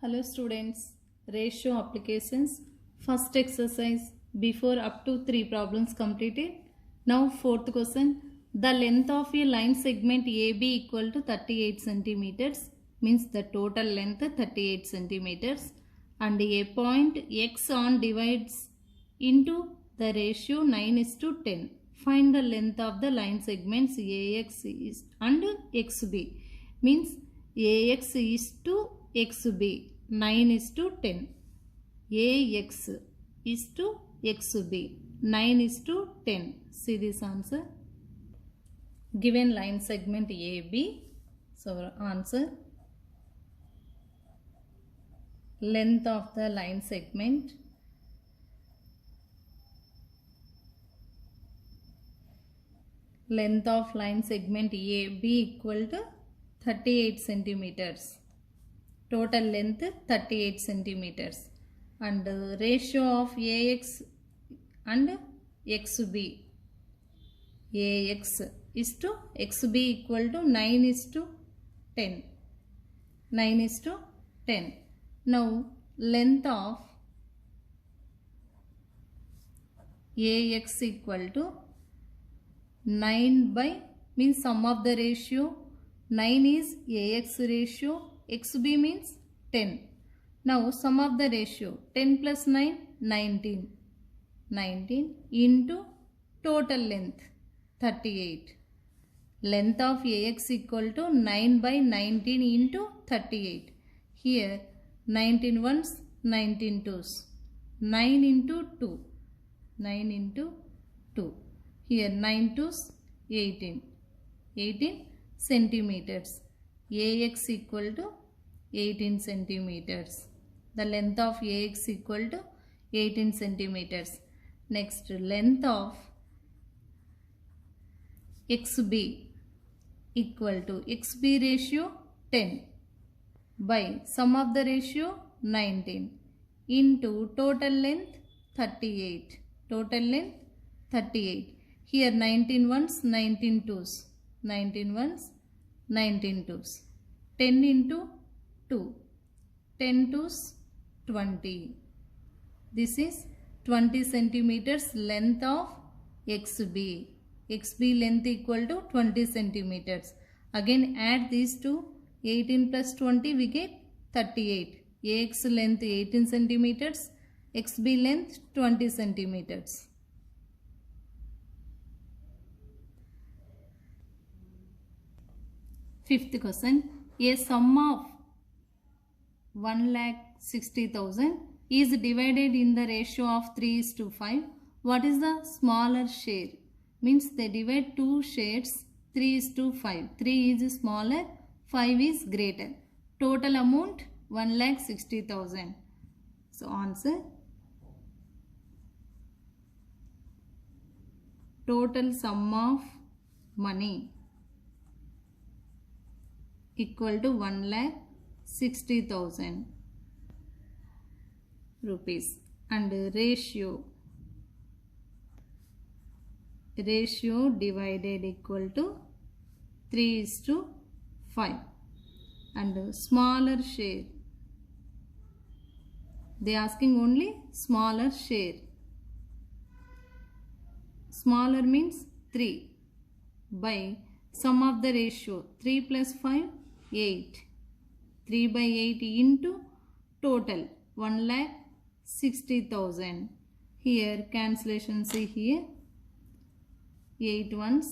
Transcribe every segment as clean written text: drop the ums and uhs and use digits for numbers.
Hello students, ratio applications. First exercise, before up to 3 problems completed. Now fourth question, the length of a line segment AB equal to 38 centimeters, means the total length 38 centimeters, and a point X on divides into the ratio 9:10. Find the length of the line segments AX and XB, means AX is to XB 9:10. AX is to XB 9:10. See this answer. Given line segment AB. So answer, length of the line segment AB equal to 38 centimeters. Total length 38 centimeters, and ratio of AX and XB, AX is to XB equal to 9:10. 9:10. Now length of AX equal to 9 by, means sum of the ratio. 9 is AX ratio, XB means 10. Now sum of the ratio, 10 plus 9, 19. 19 into total length 38. Length of AX equal to 9 by 19 into 38. Here 19 ones, 19 twos. 9 into 2. 9 into 2. Here 9 twos, 18. 18 centimeters. AX equal to 18 centimeters. The length of AX equal to 18 centimeters. Next, length of XB equal to XB ratio 10 by sum of the ratio 19 into total length 38. Total length 38. Here 19 ones, 19 twos. 19 ones, 19 twos. 10 into 2. 10 twos, 20. This is 20 centimeters length of XB. XB length equal to 20 centimeters. Again add these two. 18 plus 20 we get 38. AX length 18 centimeters. XB length 20 centimeters. Fifth question, a sum of 1,60,000 is divided in the ratio of 3:5. What is the smaller share? Means they divide two shares 3:5. 3 is smaller, 5 is greater. Total amount 1,60,000. So answer, total sum of money equal to 1,60,000 rupees, and ratio divided equal to 3:5, and smaller share, they asking only smaller share. Smaller means 3 by sum of the ratio 3 plus 5, 8. 3 by 8 into total 1,60,000. Here cancellation, see here. 8 ones,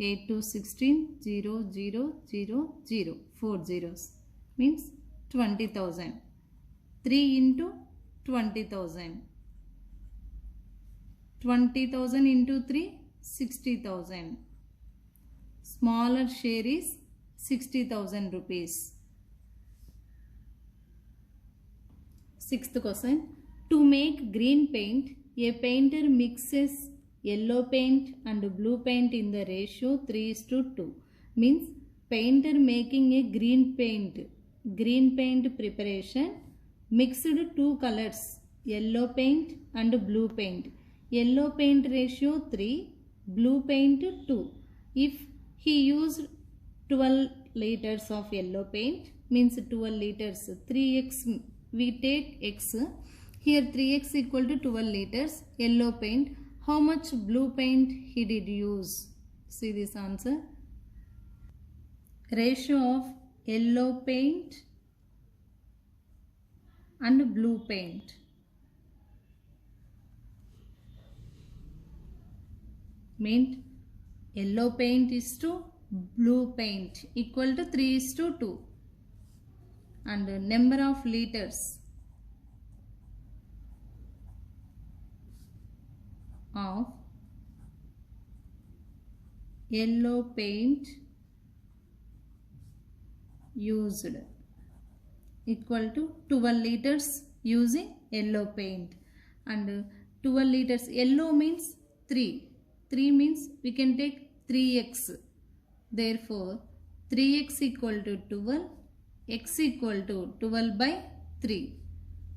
8 to 16, 0, 0, 0, 0. 4 zeros. Means 20,000. 3 into 20,000. 20,000 into 3, 60,000. Smaller share is 60,000 rupees. Sixth question, to make green paint, a painter mixes yellow paint and blue paint in the ratio 3:2. Means painter making a green paint preparation mixed two colors, yellow paint and blue paint. Yellow paint ratio 3, blue paint 2. If he used 12 liters of yellow paint means 12 liters. 3x we take x. Here 3x equal to 12 liters. Yellow paint. How much blue paint he did use? See this answer. Ratio of yellow paint and blue paint. Means yellow paint is to blue paint equal to 3:2. And number of liters of yellow paint used equal to 12 liters using yellow paint. And 12 liters, yellow means 3. 3 means we can take 3x. Therefore, 3x equal to 12, x equal to 12 by 3.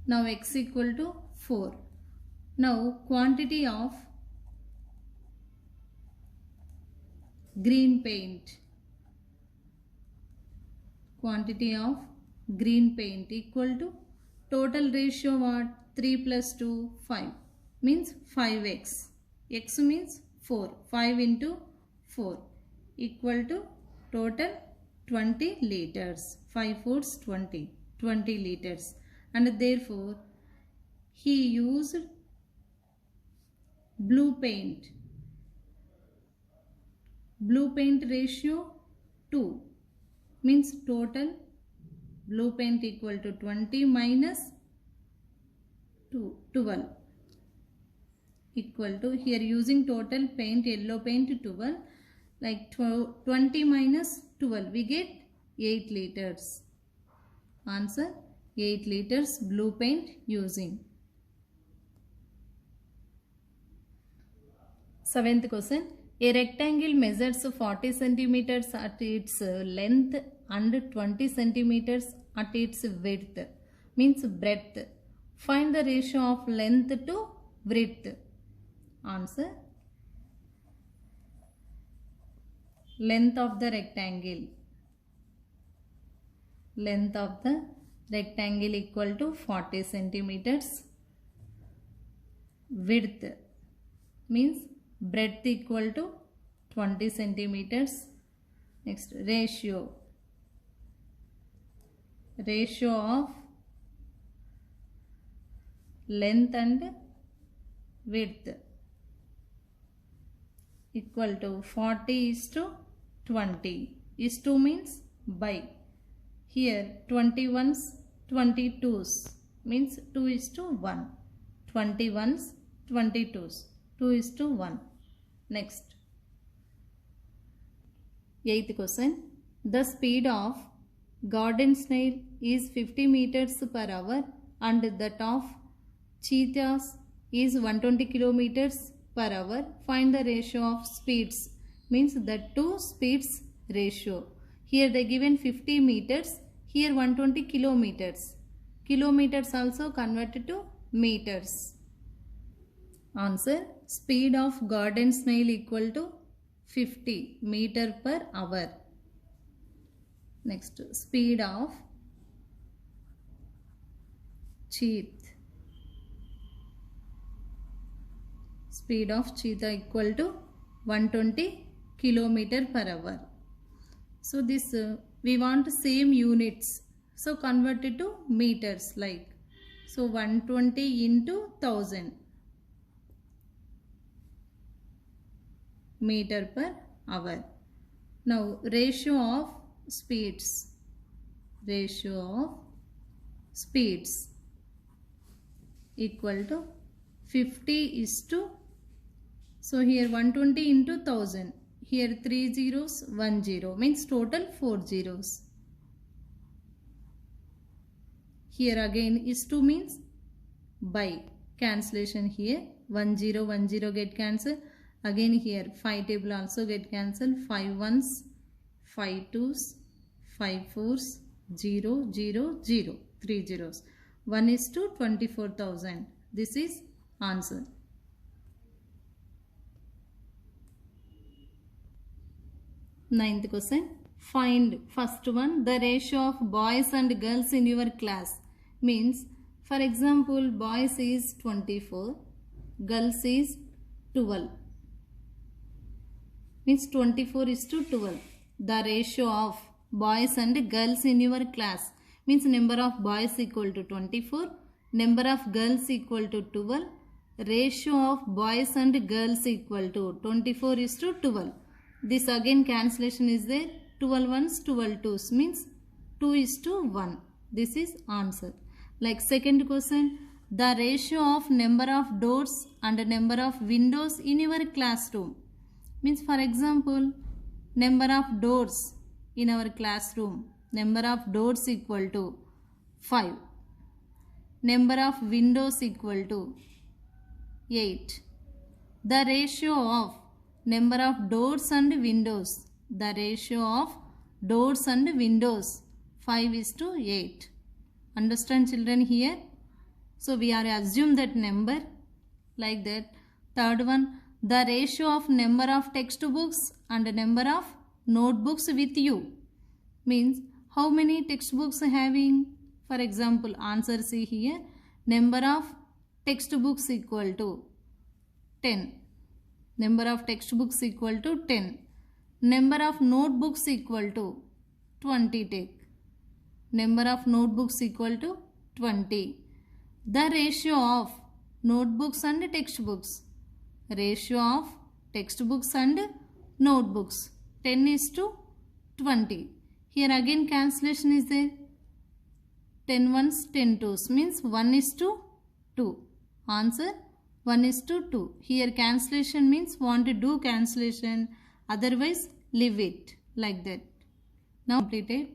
Now x equal to 4. Now quantity of green paint. Quantity of green paint equal to total ratio what? 3 plus 2, 5. Means 5x. X means 4. 5 into 4 equal to total 20 liters. 5 fours 20. 20 liters. And therefore, he used blue paint. Blue paint ratio 2. Means total blue paint equal to 20 minus 2, 12. Equal to, here using total paint, yellow paint 12, like 20 minus 12, we get 8 liters. Answer, 8 liters blue paint using. 7th question. A rectangle measures 40 centimeters at its length and 20 centimeters at its width. Means breadth. Find the ratio of length to width. Answer. Length of the rectangle. Length of the rectangle equal to 40 centimeters. Width means breadth equal to 20 centimeters. Next, ratio. Ratio of length and width equal to 40:20. Is 2 means by. Here 21s, 22s means 2:1. 21s, 22s, 2:1. Next. 8th question. The speed of garden snail is 50 meters per hour and that of cheetahs is 120 kilometers per hour. Find the ratio of speeds. Means the two speeds ratio. Here they given 50 meters. Here 120 kilometers. Kilometers also converted to meters. Answer. Speed of garden snail equal to 50 meter per hour. Next. Speed of cheetah. Speed of cheetah equal to 120 kilometer per hour. So this we want same units. So convert it to meters like. So 120 into 1000 meter per hour. Now ratio of speeds. Ratio of speeds equal to 50:. So here 120 into 1000. Here 3 zeros, 1 0 means total 4 zeros. Here again is 2 means by. Cancellation here 1 0 1 0 get cancelled. Again here 5 table also get cancelled. 5 1s, 5 2s, 5 4s, 0 0 0. 3 zeros. 1:24,000. This is answer. 9th question. Find first one, the ratio of boys and girls in your class. Means, for example, boys is 24, girls is 12. Means 24 is to 12. The ratio of boys and girls in your class. Means number of boys equal to 24, number of girls equal to 12. Ratio of boys and girls equal to 24 is to 12. This again cancellation is there. 12 ones, 12 twos means 2 is to 1. This is answer. Like second question, the ratio of number of doors and number of windows in your classroom. Means for example, number of doors in our classroom. Number of doors equal to 5. Number of windows equal to 8. The ratio of number of doors and windows. The ratio of doors and windows 5 is to 8. Understand children here? So we are assume that number like that. Third one, the ratio of number of textbooks and number of notebooks with you. Means how many textbooks having? For example, answer see here. Number of textbooks equal to 10. Number of textbooks equal to 10. Number of notebooks equal to 20 take. Number of notebooks equal to 20. The ratio of notebooks and textbooks. Ratio of textbooks and notebooks 10 is to 20. Here again cancellation is there. 10 ones, 10 twos means 1 is to 2. Answer 1 is to 2. Here cancellation means want to do cancellation. Otherwise leave it like that. Now completed.